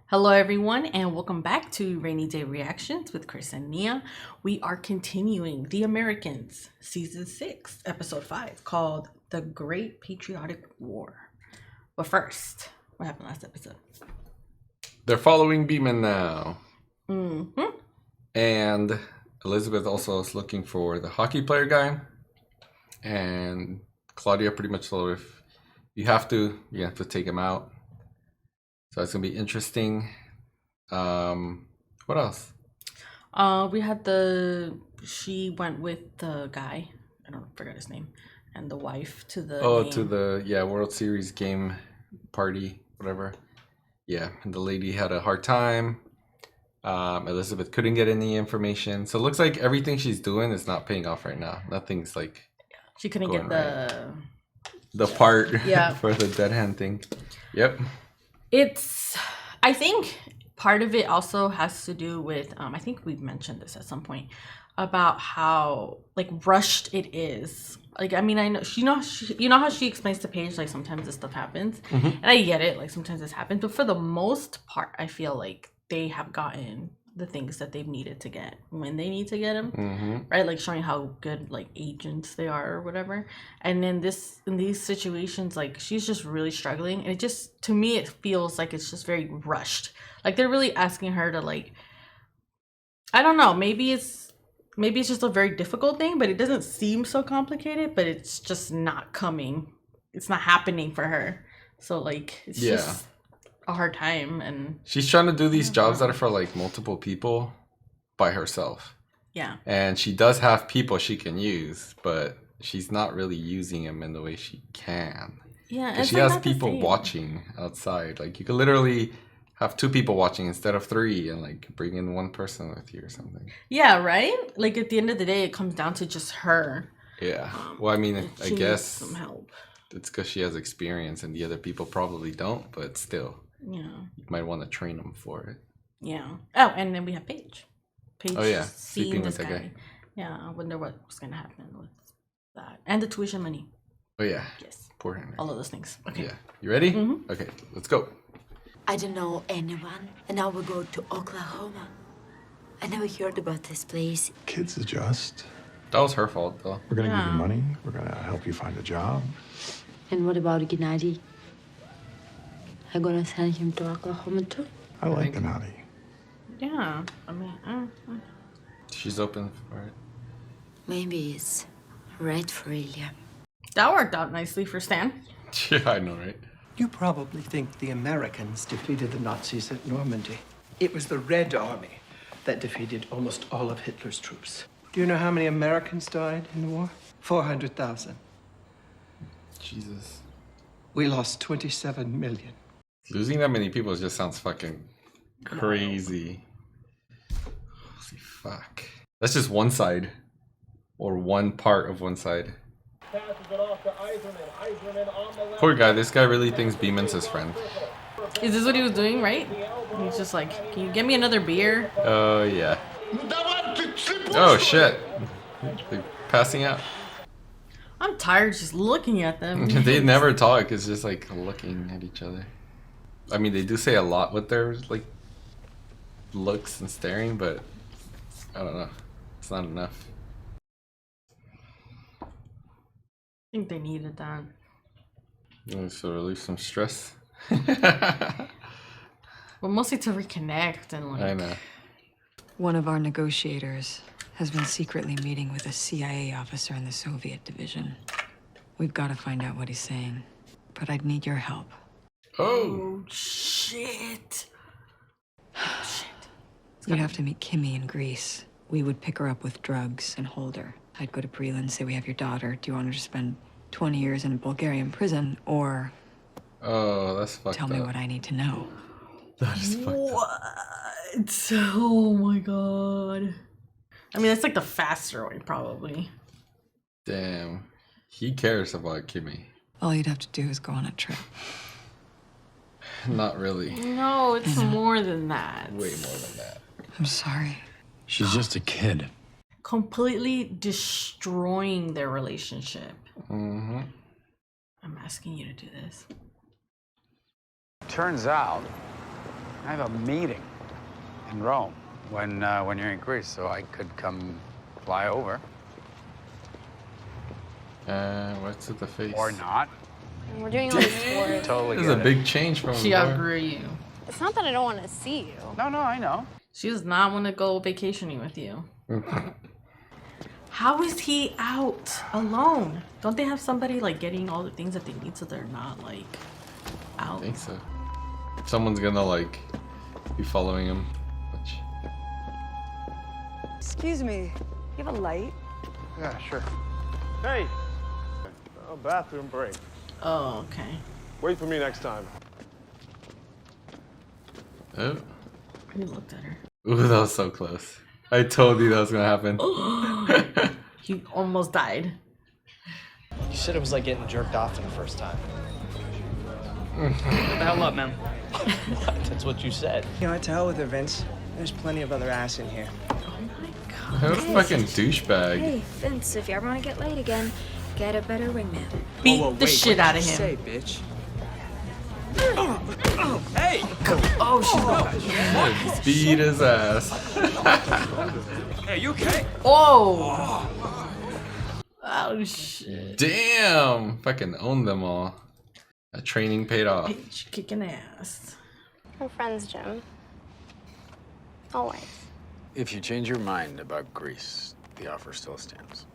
Hello, everyone, and welcome back to Rainy Day Reactions with Chris and Nia. We are continuing The Americans, Season 6, Episode 5, called The Great Patriotic War. But first, what happened last episode? They're following Beeman now. Mm-hmm. And Elizabeth also is looking for the hockey player guy. And Claudia pretty much told her if you have to take him out. So it's gonna be interesting. What else? We had she went with the guy, forgot his name, and the wife to the to the World Series game party, whatever. Yeah, and the lady had a hard time. Elizabeth couldn't get any information. So it looks like everything she's doing is not paying off right now. Nothing's like she couldn't get the part yeah. for the dead hand thing. Yep. I think part of it also has to do with, I think we've mentioned this at some point, about how rushed it is. I mean, I know, you know how she explains to Paige, sometimes this stuff happens. Mm-hmm. And I get it, sometimes this happens, but for the most part, I feel like they have gotten the things that they've needed to get when they need to get them, mm-hmm. right? Showing how good agents they are or whatever. And in these situations, she's just really struggling, and it just, to me, it feels like it's just very rushed. They're really asking her to I don't know, maybe it's just a very difficult thing, but it doesn't seem so complicated, but it's just not coming. It's not happening for her. So it's just a hard time, and she's trying to do these jobs that are for multiple people by herself. Yeah. And she does have people she can use, but she's not really using them in the way she can. Yeah, and she has people watching outside. You could literally have 2 people watching instead of 3, and bring in 1 person with you or something. Yeah, right? At the end of the day, it comes down to just her. Yeah. Well, I mean, I guess some help. It's because she has experience and the other people probably don't, but still. Yeah. You might want to train them for it. Yeah. Oh, and then we have Paige. Oh, yeah. Sleeping with that guy. Yeah, I wonder what's going to happen with that. And the tuition money. Oh, yeah. Yes. Poor Henry. All of those things. Okay. Yeah. You ready? Mm-hmm. Okay, let's go. I don't know anyone, and now we go to Oklahoma. I never heard about this place. Kids adjust. That was her fault, though. We're gonna give you money. We're gonna help you find a job. And what about Gennady? I'm gonna send him to Oklahoma too. I like Gennady. Yeah, I mean, she's open for it. Maybe it's right for Ilya. That worked out nicely for Stan. Yeah, I know, right? You probably think the Americans defeated the Nazis at Normandy. It was the Red Army that defeated almost all of Hitler's troops. Do you know how many Americans died in the war? 400,000. Jesus. We lost 27 million. Losing that many people just sounds fucking crazy. Holy fuck. That's just one side. Or one part of one side. Poor guy, this guy really thinks Beeman's his friend. Is this what he was doing, right? He's just can you get me another beer? Oh, yeah. Oh, shit. They're passing out. I'm tired just looking at them. They never talk, it's just looking at each other. I mean, they do say a lot with their looks and staring, but I don't know. It's not enough. I think they needed that. So relieve some stress. Well, mostly to reconnect and I know. One of our negotiators has been secretly meeting with a CIA officer in the Soviet division. We've got to find out what he's saying, but I'd need your help. Oh, shit. Shit. You'd have to meet Kimmy in Greece. We would pick her up with drugs and hold her. I'd go to Breland, say we have your daughter. Do you want her to spend 20 years in a Bulgarian prison, or... Oh, that's fucked up. Tell me what I need to know. That is fucked up. What? Oh my god. I mean, that's the faster way, probably. Damn. He cares about Kimmy. All you'd have to do is go on a trip. Not really. No, it's more than that. Way more than that. I'm sorry. She's just a kid. Completely destroying their relationship. Mm-hmm. I'm asking you to do this. Turns out I have a meeting in Rome when you're in Greece, so I could come fly over. What's with the face? Or not. And we're doing all this tours. Totally This is get a it. big change from She before. outgrew you. It's not that I don't want to see you. No, I know. She does not want to go vacationing with you. How is he out alone? Don't they have somebody like getting all the things that they need so they're not like out? I think so. Someone's gonna like be following him. Which... Excuse me, you have a light? Yeah, sure. Hey! A bathroom break. Oh, okay. Wait for me next time. Oh. He looked at her. Ooh, that was so close. I told you that was gonna happen. He almost died. You said it was like getting jerked off for the first time. What the hell up, man? That's what you said. You know, to hell with her, Vince. There's plenty of other ass in here. What a fucking douchebag. Hey, Vince, if you ever want to get laid again, get a better wingman. Beat the shit out of him. Say, bitch. Hey! Oh, she's Beat his ass. Hey, you okay? Oh! Oh, shit. Damn! Fucking owned them all. That training paid off. Paige kicking ass. We're friends, Jim. Always. If you change your mind about Greece, the offer still stands.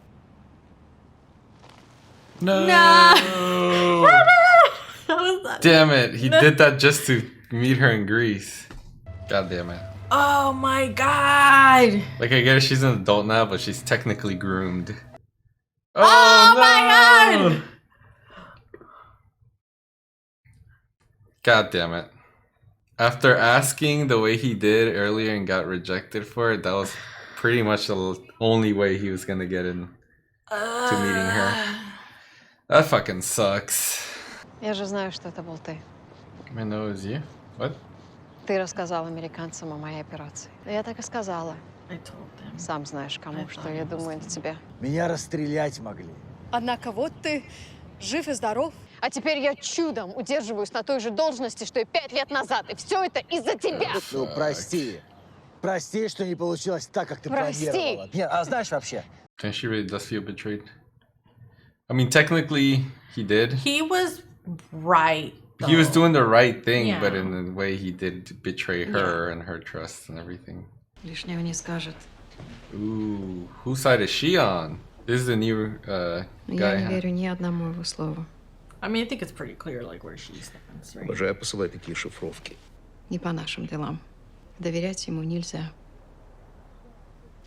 No! How was that? Damn it, he did that just to meet her in Greece. God damn it. Oh my god! Like, I guess she's an adult now, but she's technically groomed. Oh no! my god! God damn it. After asking the way he did earlier and got rejected for it, that was pretty much the only way he was gonna get in to meeting her. That fucking sucks. Я же знаю, что это был ты. I know it was you. What? Ты рассказал американцам о моей операции. Я так и сказала. I told them. Сам знаешь кому, что я думаю на тебя. Меня расстрелять могли. Однако вот ты жив и здоров. А теперь я чудом удерживаюсь на той же должности, что и 5 лет назад. И все это из-за тебя. Ну, прости. Прости, что не получилось так, как ты планировала. Нет, а знаешь вообще? And she really does feel betrayed. I mean, technically, he did. He was right. He was though. doing the right thing, Yeah. but in the way he did betray her and her trust and everything. Лишнего не скажет. Ooh, whose side is she on? This is the new Я guy. не Huh? верю ни одному его слову. I mean, I think it's pretty clear, like, where she stands, right? Обожаю посылать такие шифровки. Не по нашим делам. Доверять ему нельзя.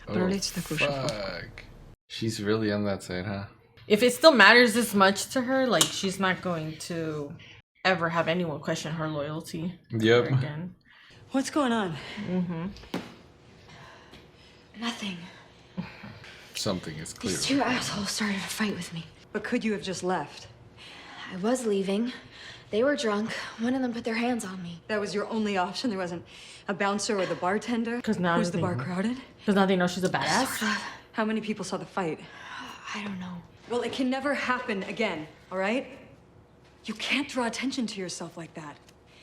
Отправляйте такую шифровку. Fuck. She's really on that side, huh? If it still matters this much to her, like, she's not going to ever have anyone question her loyalty Yep. ever again. What's going on? Nothing. Something is clear. These two assholes started a fight with me. But could you have just left? I was leaving. They were drunk. One of them put their hands on me. That was your only option? There wasn't a bouncer or the bartender? 'Cause now Was the bar they- crowded? Because now they know she's a badass. How many people saw the fight? I don't know. Well, it can never happen again, all right? You can't draw attention to yourself like that.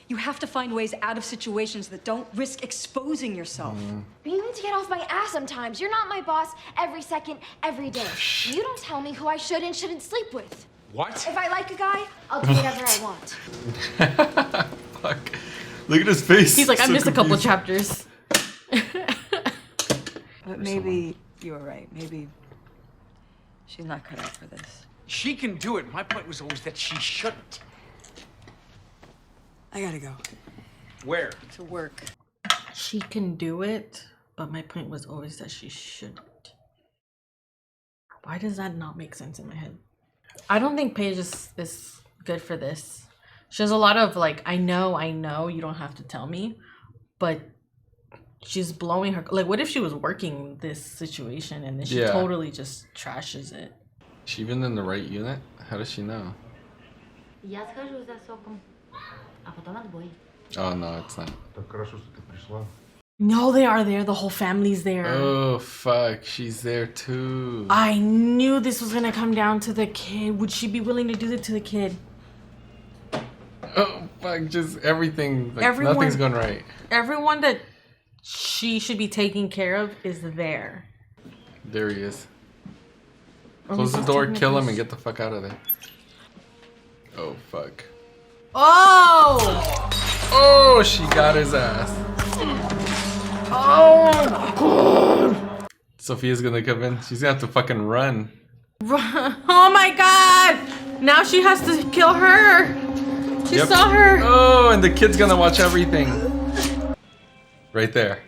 You have to find ways out of situations that don't risk exposing yourself. You need to get off my ass sometimes. You're not my boss every second, every day. You don't tell me who I should and shouldn't sleep with. What? If I like a guy, I'll do whatever I want. Fuck. Look at his face. He's like, I So missed a couple confused. chapters. But maybe you were right. Maybe she's not cut out for this. She can do it. My point was always that she shouldn't. I gotta go. Where? To work. She can do it, but my point was always that she shouldn't. Why does that not make sense in my head? I don't think Paige is good for this. She has a lot of like, I know, you don't have to tell me, but she's blowing her. Like, what if she was working this situation and then she Yeah. totally just trashes it? She even in the right unit? How does she know? Я схожу за соком, а потом отбой. Oh no, it's not. Так хорошо, что ты пришла. No, they are there. The whole family's there. Oh fuck, she's there too. I knew this was gonna come down to the kid. Would she be willing to do it to the kid? Oh fuck? Just everything. Like, nothing's going right. Everyone that she should be taking care of is there. There he is. Close the door, kill him, and get the fuck out of there. Oh, fuck. Oh! Oh, she got his ass. Oh, God. Sophia's gonna come in. She's gonna have to fucking run. Oh my God! Now she has to kill her. She saw her. Oh, and the kid's gonna watch everything. Right there.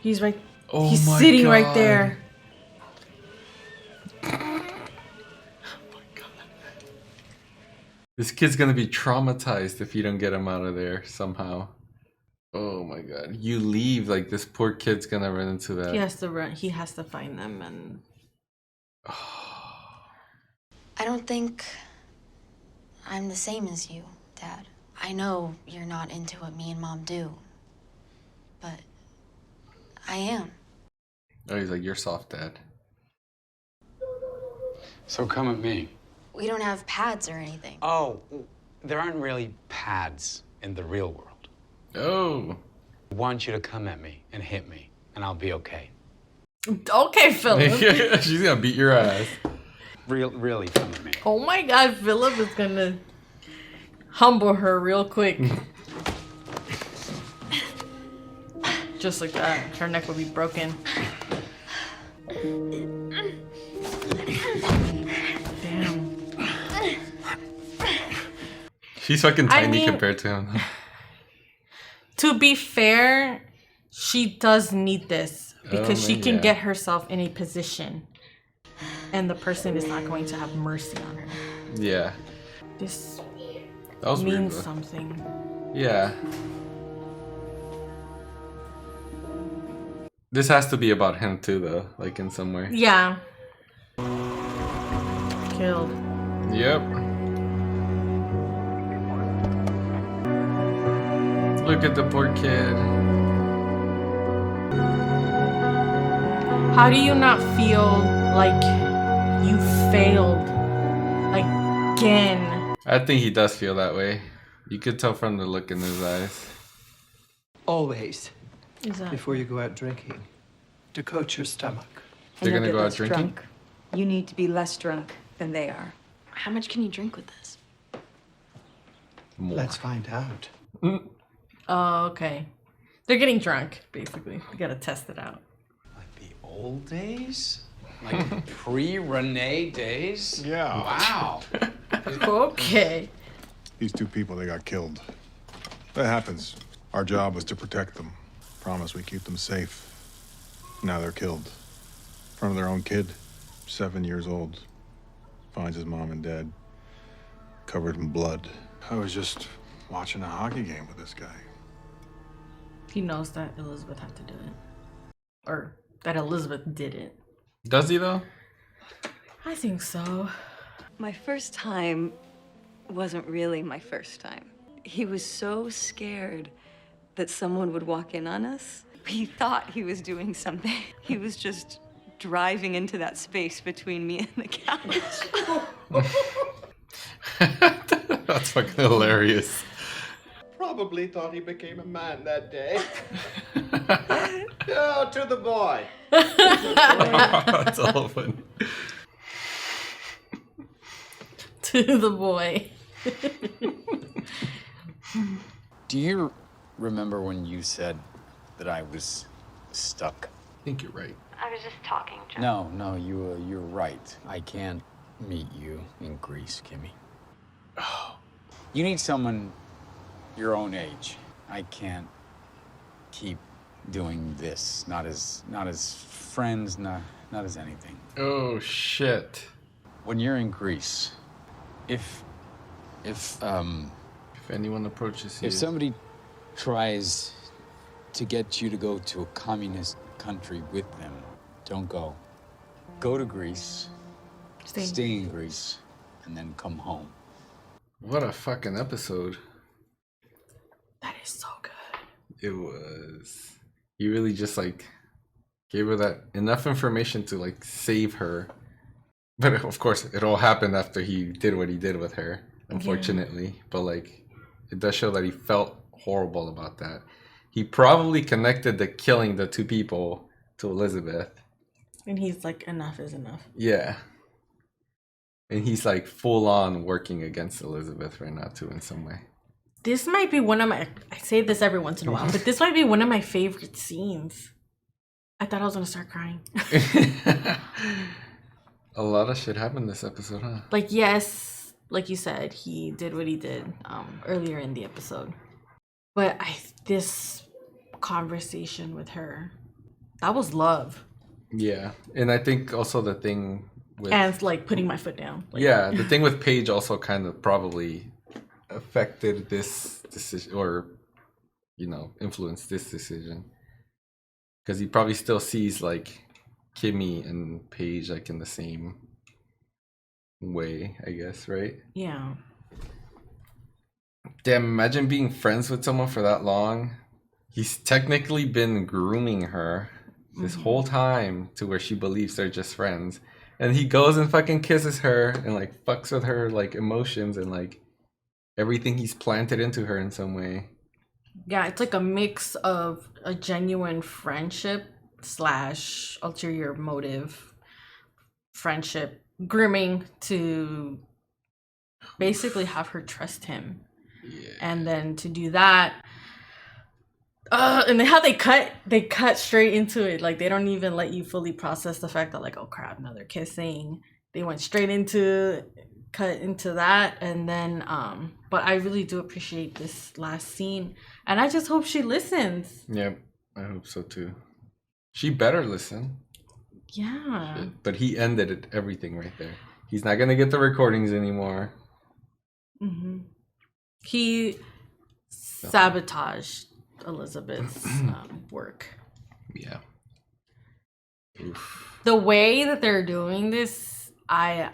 He's right. Oh He's my sitting God. right there. This kid's gonna be traumatized if you don't get him out of there somehow. Oh my God. You leave, like this poor kid's gonna run into that. He has to run. He has to find them and. I don't think I'm the same as you, Dad. I know you're not into what me and Mom do, but I am. Oh, he's like, you're soft, Dad. So come at me. We don't have pads or anything. Oh, there aren't really pads in the real world. Oh. I want you to come at me and hit me, and I'll be okay. Okay, Philip. She's gonna beat your ass. Really come at me. Oh my God, Philip is gonna humble her real quick. Just like that, her neck would be broken. Damn. She's fucking tiny compared to him. To be fair, she does need this because she can get herself in a position, and the person is not going to have mercy on her. Yeah. This that was means weird, something. Yeah. This has to be about him too, though, like in some way. Yeah. Killed. Yep. Look at the poor kid. How do you not feel like you failed again? I think he does feel that way. You could tell from the look in his eyes. Always, Exactly. before you go out drinking, to coat your stomach. They're gonna go out drinking? Drunk. You need to be less drunk than they are. How much can you drink with this? More. Let's find out. Oh, okay. They're getting drunk, basically. We gotta test it out. Like the old days? Like pre-Renee days? Yeah. Wow. Okay. These two people, they got killed. That happens. Our job was to protect them. Promise we keep them safe. Now they're killed. In front of their own kid, 7 years old. Finds his mom and dad covered in blood. I was just watching a hockey game with this guy. He knows that Elizabeth had to do it. Or that Elizabeth did it. Does he, though? I think so. My first time wasn't really my first time. He was so scared that someone would walk in on us. He thought he was doing something. He was just driving into that space between me and the couch. That's fucking hilarious. Probably thought he became a man that day. Oh, to the boy. That's all fun. To the boy. Do you remember when you said that I was stuck? I think you're right. I was just talking, Jim. No, you're right. I can't meet you in Greece, Kimmy. Oh. You need someone your own age. I can't keep doing this. Not as friends, not as anything. Oh shit. When you're in Greece, if anyone approaches you, if somebody tries to get you to go to a communist country with them, don't go. Go to Greece, stay in Greece, and then come home. What a fucking episode. That is so good. It was. He really just like gave her that enough information to like save her. But of course, it all happened after he did what he did with her. unfortunately. But like, it does show that he felt horrible about that. He probably connected the killing the two people to Elizabeth. And he's like, enough is enough. Yeah. And he's like full on working against Elizabeth right now too in some way. This might be one of my, I say this every once in a while, but this might be one of my favorite scenes. I thought I was going to start crying. A lot of shit happened this episode, huh? Like, yes, like you said, he did what he did earlier in the episode. But this conversation with her, that was love. Yeah. And I think also the thing with... And like putting my foot down. Like, yeah, the thing with Paige also kind of probably affected this decision, or, you know, influenced this decision. Because he probably still sees like Kimmy and Paige like in the same way, I guess, right? Yeah. Damn, imagine being friends with someone for that long. He's technically been grooming her this whole time to where she believes they're just friends. And he goes and fucking kisses her and like fucks with her like emotions and like everything he's planted into her in some way. Yeah, it's like a mix of a genuine friendship / ulterior motive friendship, grooming to basically have her trust him. Yeah. And then to do that, and then how they cut straight into it. Like, they don't even let you fully process the fact that, like, oh crap, now they're kissing. They went straight cut into that. And then but I really do appreciate this last scene, and I just hope she listens. Yep, I hope so too. She better listen. Yeah. Shit. But he ended everything right there. He's not gonna get the recordings anymore. He sabotaged Elizabeth's work. Yeah. Oof. The way that they're doing this, I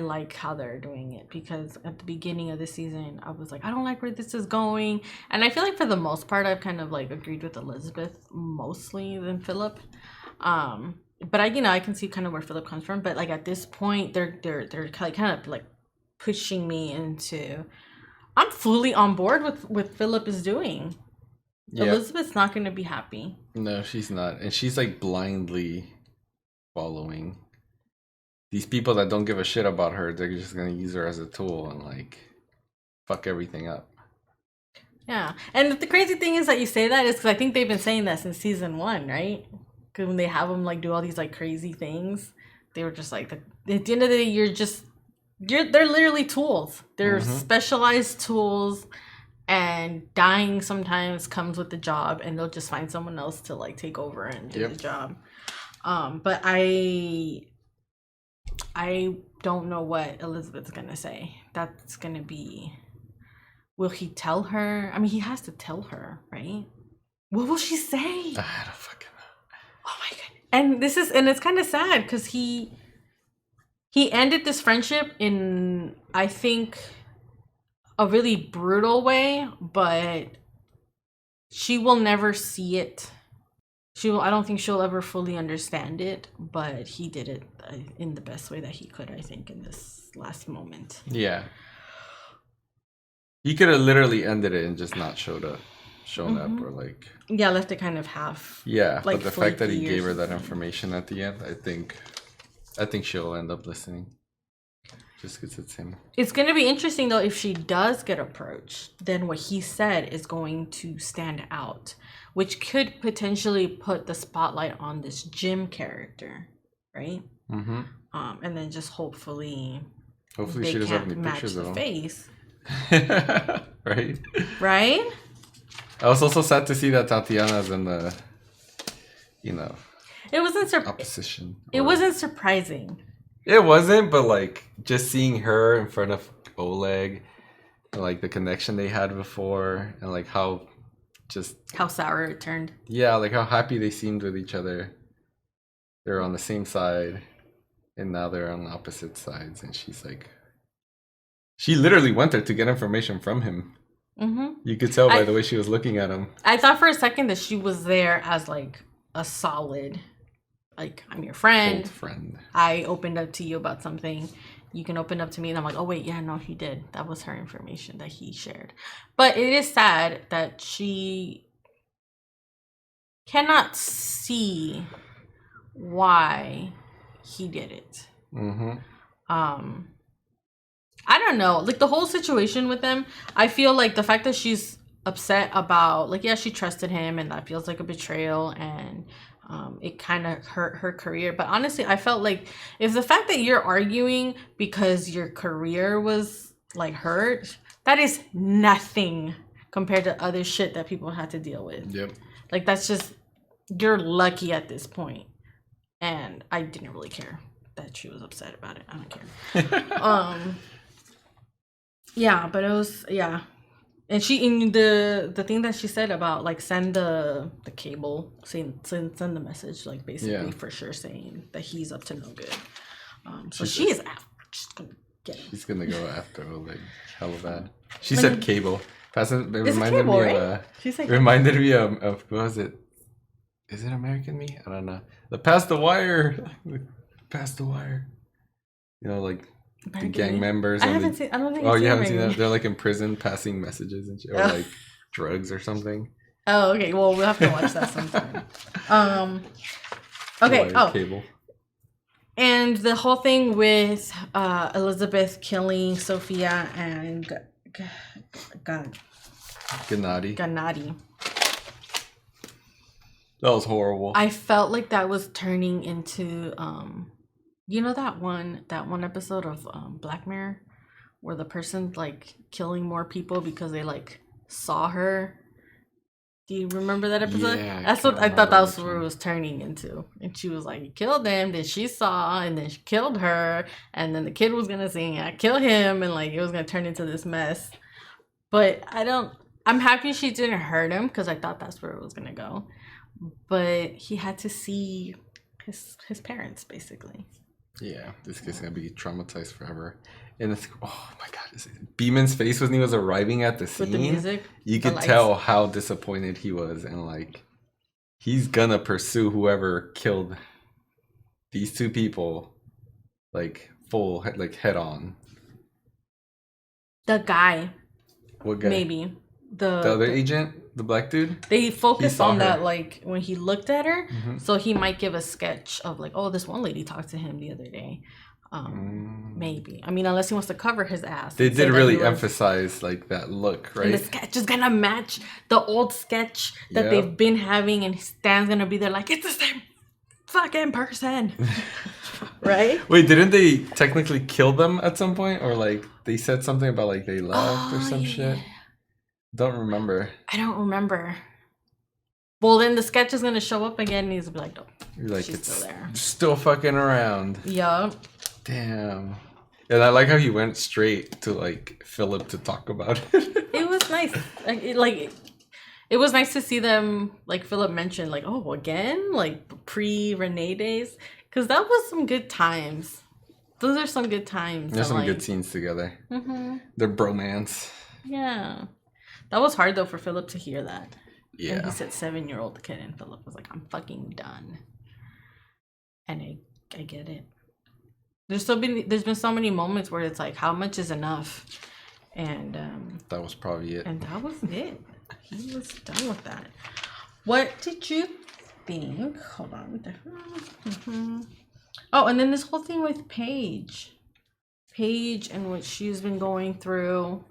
like how they're doing it, because at the beginning of the season I was like, I don't like where this is going, and I feel like for the most part I've kind of like agreed with Elizabeth mostly than Philip. But I can see kind of where Philip comes from, but like at this point they're kind of like pushing me into, I'm fully on board with what Philip is doing. Yep. Elizabeth's not going to be happy. No, she's not. And she's like blindly following these people that don't give a shit about her. They're just going to use her as a tool and like fuck everything up. Yeah. And the crazy thing is that you say that is because I think they've been saying that since season 1, right? Because when they have them like do all these like crazy things, they were just like, at the end of the day, they're literally tools. They're specialized tools, and dying sometimes comes with the job, and they'll just find someone else to like take over and do the job. But I don't know what Elizabeth's gonna say. That's gonna be, will he tell her? I mean, he has to tell her, right? What will she say? I don't fucking know. Oh my god. And it's kind of sad because he ended this friendship in, I think, a really brutal way, but she will never see it. I don't think she'll ever fully understand it, but he did it in the best way that he could, I think, in this last moment. Yeah. He could have literally ended it and just not shown up or like... Yeah, left it kind of half. Yeah, like, but the fact that he gave her that information at the end, I think she'll end up listening. Just because it's him. It's going to be interesting, though, if she does get approached, then what he said is going to stand out, which could potentially put the spotlight on this Jim character, right? Mm-hmm. And then just hopefully she doesn't have any pictures of him. Face. Right? Right? I was also sad to see that Tatiana's in the, it wasn't opposition. It wasn't surprising. It wasn't, but like just seeing her in front of Oleg, and like the connection they had before, and like how sour it turned. Yeah, like how happy they seemed with each other. They're on the same side, and now they're on opposite sides, and she literally went there to get information from him. Mm-hmm. You could tell by the way she was looking at him. I thought for a second that she was there as like a solid, like, I'm your friend. Old friend. I opened up to you about something. You can open up to me. And I'm like, oh, wait, yeah, no, he did. That was her information that he shared. But it is sad that she cannot see why he did it. I don't know, like the whole situation with them, I feel like the fact that she's upset about, like, yeah, she trusted him and that feels like a betrayal, and it kind of hurt her career. But honestly, I felt like if the fact that you're arguing because your career was like hurt, that is nothing compared to other shit that people had to deal with. Yep. Like, that's just, you're lucky at this point. And I didn't really care that she was upset about it. I don't care. Yeah, but it was, yeah. And she, in the thing that she said about, like, send the cable, send the message, like, basically for sure saying that he's up to no good. So she is after, just gonna get him. She's gonna go after him, like, hella bad. She said cable. It reminded cable, me right? of, She said reminded me of, what was it? Is it American Me? I don't know. The Pass the Wire. Pass the Wire. You know, like, the gang members. I haven't seen. I don't think. Oh, you haven't seen that? They're like in prison, passing messages and shit, or like drugs or something. Oh, okay. Well, we'll have to watch that sometime. Okay. Wire cable. And the whole thing with Elizabeth killing Sophia and Gennady. That was horrible. I felt like that was turning into you know that one episode of Black Mirror where the person's like killing more people because they like saw her. Do you remember that episode? Yeah, that's what I thought that was where it was turning into. And she was like, you killed him, then she saw, and then she killed her, and then the kid was gonna sing, I kill him, and like it was gonna turn into this mess. But I'm happy she didn't hurt him because I thought that's where it was gonna go. But he had to see his parents basically. Yeah, this kid's gonna be traumatized forever. And it's, oh my god, Beeman's face when he was arriving at the scene. With the music, you could tell how disappointed he was, and like he's gonna pursue whoever killed these two people, like head on. The guy. What guy? Maybe the other agent. The black dude? They focused on that, like, when he looked at her. Mm-hmm. So he might give a sketch of, like, oh, this one lady talked to him the other day. Maybe. I mean, unless he wants to cover his ass. They did really emphasize, like, that look, right? And the sketch is going to match the old sketch that they've been having. And Stan's going to be there like, it's the same fucking person. Right? Wait, didn't they technically kill them at some point? Or, like, they said something about, like, they left or some shit? Don't remember. I don't remember. Well, then the sketch is gonna show up again, and he's gonna be like, "No, you're like, she's it's still there, still fucking around." Yup. Damn. And I like how he went straight to like Philip to talk about it. It was nice. It was nice to see them. Like Philip mentioned, like, oh, again, like pre-Renee days, because that was some good times. Those are some good times. There's some good scenes together. Mm-hmm. Their bromance. Yeah. That was hard, though, for Philip to hear that. Yeah. And he said 7-year-old kid, and Philip was like, I'm fucking done. And I get it. There's been so many moments where it's like, how much is enough? And that was probably it. And that was it. He was done with that. What did you think? Hold on. Mm-hmm. Oh, and then this whole thing with Paige and what she's been going through.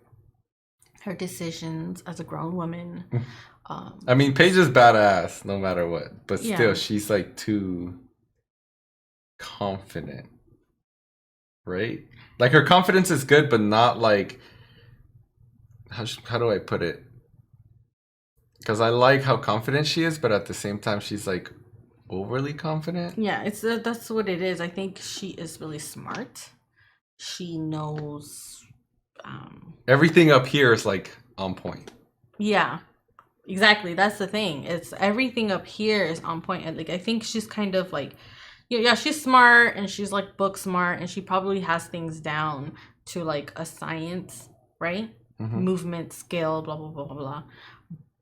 Her decisions as a grown woman. I mean, Paige is badass no matter what, but still, she's like too confident, right? Like her confidence is good, but not like how do I put it? Because I like how confident she is, but at the same time, she's like overly confident. Yeah, that's what it is. I think she is really smart. She knows. Everything up here is like on point. Yeah, exactly. That's the thing. It's everything up here is on point. And like I think she's kind of like, yeah, she's smart and she's like book smart and she probably has things down to like a science, right? Mm-hmm. Movement, skill, blah blah blah blah blah.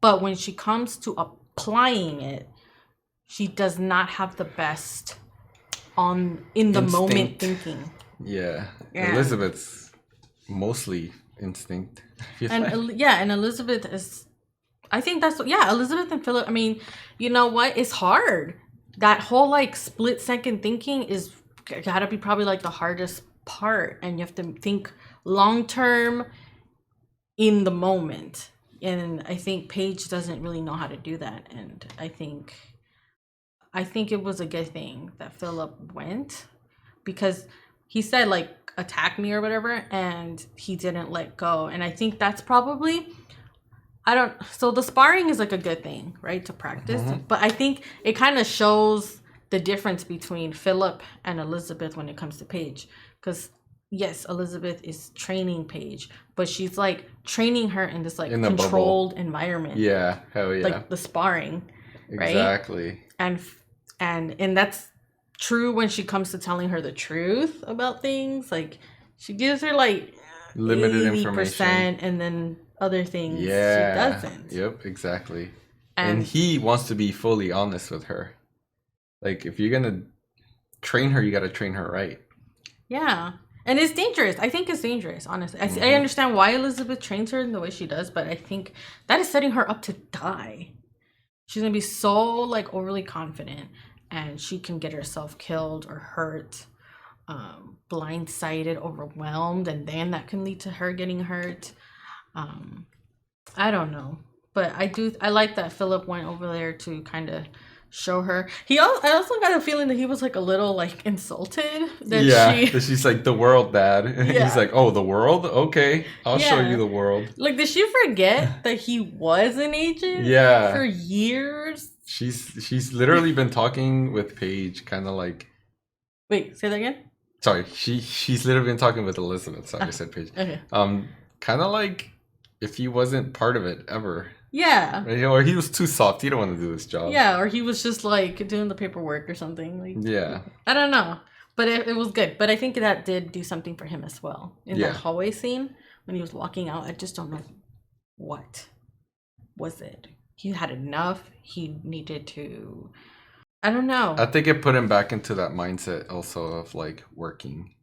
But when she comes to applying it, she does not have the best in the moment thinking. Yeah. Yeah. Elizabeth's mostly instinct. And Elizabeth is, I think that's, Elizabeth and Philip, I mean, you know what? It's hard. That whole like split second thinking is gotta be probably like the hardest part. And you have to think long term in the moment. And I think Paige doesn't really know how to do that. And I think it was a good thing that Philip went, because he said like attack me or whatever, and he didn't let go. And I think that's probably, so the sparring is like a good thing, right, to practice. But I think it kind of shows the difference between Philip and Elizabeth when it comes to Paige, because yes, Elizabeth is training Paige, but she's like training her in this like controlled environment. Yeah, hell yeah. Like the sparring, right? Exactly. And that's true when she comes to telling her the truth about things. Like she gives her like limited 80%, information, and then other things she doesn't. Yep, exactly. And he wants to be fully honest with her. Like if you're gonna train her, you got to train her right. Yeah. And it's dangerous. I think it's dangerous, honestly. I understand why Elizabeth trains her in the way she does, but I think that is setting her up to die. She's going to be so, like, overly confident, and she can get herself killed or hurt, blindsided, overwhelmed, and then that can lead to her getting hurt. I don't know. But I like that Philip went over there to kind of show her. I also got a feeling that he was like a little like insulted that she's like, the world, Dad. He's like, oh, the world, okay, I'll show you the world. Like, did she forget that he was an agent for years? She's literally been talking with Paige, kind of like, wait, say that again. Sorry, she's literally been talking with Elizabeth. Sorry, I said Paige. Okay. Kind of like if he wasn't part of it ever. Yeah. Right? Or he was too soft. He don't want to do this job. Yeah, or he was just like doing the paperwork or something. Like, yeah. I don't know. But it was good. But I think that did do something for him as well. In that hallway scene, when he was walking out, I just don't know what was it. He had enough. He needed to, I don't know. I think it put him back into that mindset also of like working.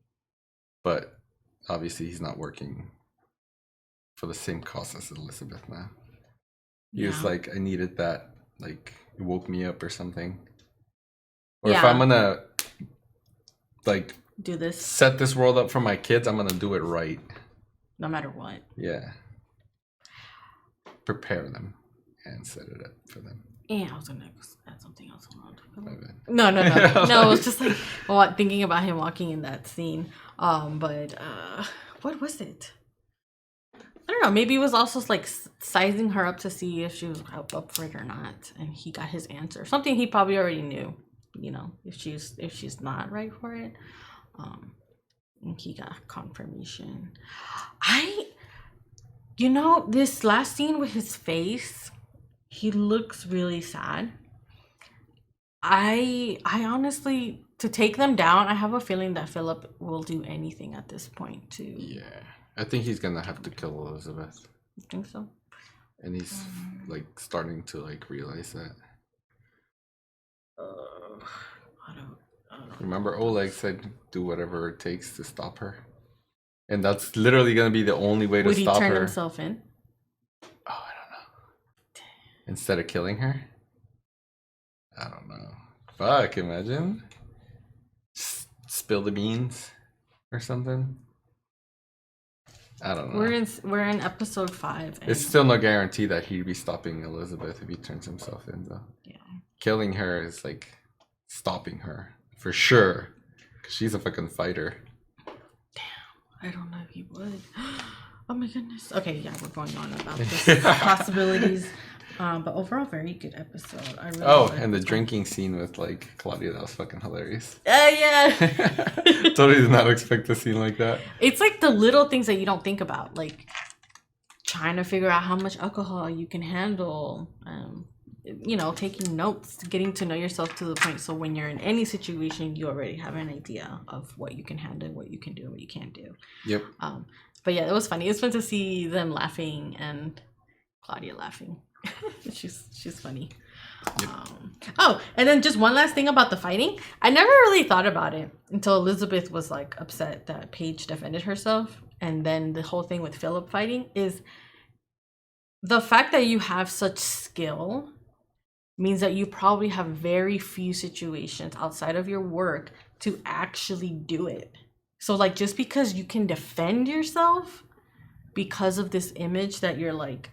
But obviously he's not working for the same cause as Elizabeth now. He was like, I needed that, like, it woke me up or something. Or if I'm gonna, like, do this, set this world up for my kids, I'm gonna do it right. No matter what. Yeah. Prepare them and set it up for them. Yeah, I was gonna add something else. No. No, it was just like thinking about him walking in that scene. But what was it? I don't know. Maybe it was also like sizing her up to see if she was up for it or not, and he got his answer. Something he probably already knew. You know, if she's not right for it, and he got confirmation. This last scene with his face, he looks really sad. I honestly, to take them down, I have a feeling that Philip will do anything at this point to. Yeah. I think he's gonna have to kill Elizabeth. You think so? And he's like starting to like realize that. I don't Remember, Oleg said do whatever it takes to stop her, and that's literally gonna be the only way to stop her. Would he turn himself in? Oh, I don't know. Instead of killing her, I don't know. Fuck, imagine. Spill the beans or something. I don't know. We're in episode 5. It's still no guarantee that he'd be stopping Elizabeth if he turns himself in, though. Yeah. Killing her is like stopping her for sure, because she's a fucking fighter. Damn, I don't know if he would. Oh my goodness. Okay, yeah, we're going on about this possibilities. But overall, very good episode. I really and the drinking scene with like Claudia, that was fucking hilarious. Yeah. Totally did not expect a scene like that. It's like the little things that you don't think about, like trying to figure out how much alcohol you can handle. Taking notes, getting to know yourself to the point so when you're in any situation, you already have an idea of what you can handle, what you can do, what you can't do. Yep. But yeah, it was funny. It was fun to see them laughing and Claudia laughing. She's funny. Oh, and then just one last thing about the fighting. I never really thought about it until Elizabeth was like upset that Paige defended herself, and then the whole thing with Philip fighting is the fact that you have such skill means that you probably have very few situations outside of your work to actually do it. So like just because you can defend yourself because of this image that you're like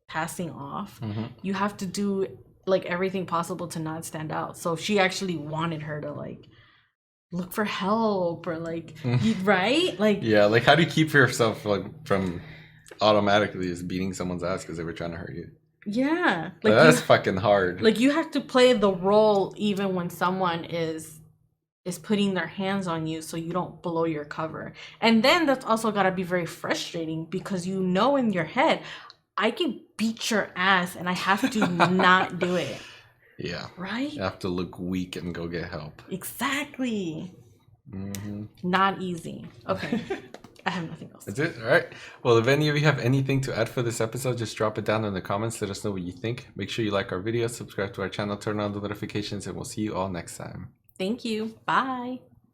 passing off, you have to do like everything possible to not stand out. So she actually wanted her to like look for help or like right? Like yeah, like how do you keep yourself like from automatically just beating someone's ass because they were trying to hurt you? Yeah. Like that's fucking hard. Like you have to play the role even when someone is putting their hands on you so you don't blow your cover. And then that's also got to be very frustrating because you know in your head, I can beat your ass and I have to not do it. Yeah. Right? You have to look weak and go get help. Exactly. Not easy. Okay. I have nothing else. That's it? All right. Well, if any of you have anything to add for this episode, just drop it down in the comments. Let us know what you think. Make sure you like our videos, subscribe to our channel, turn on the notifications, and we'll see you all next time. Thank you. Bye.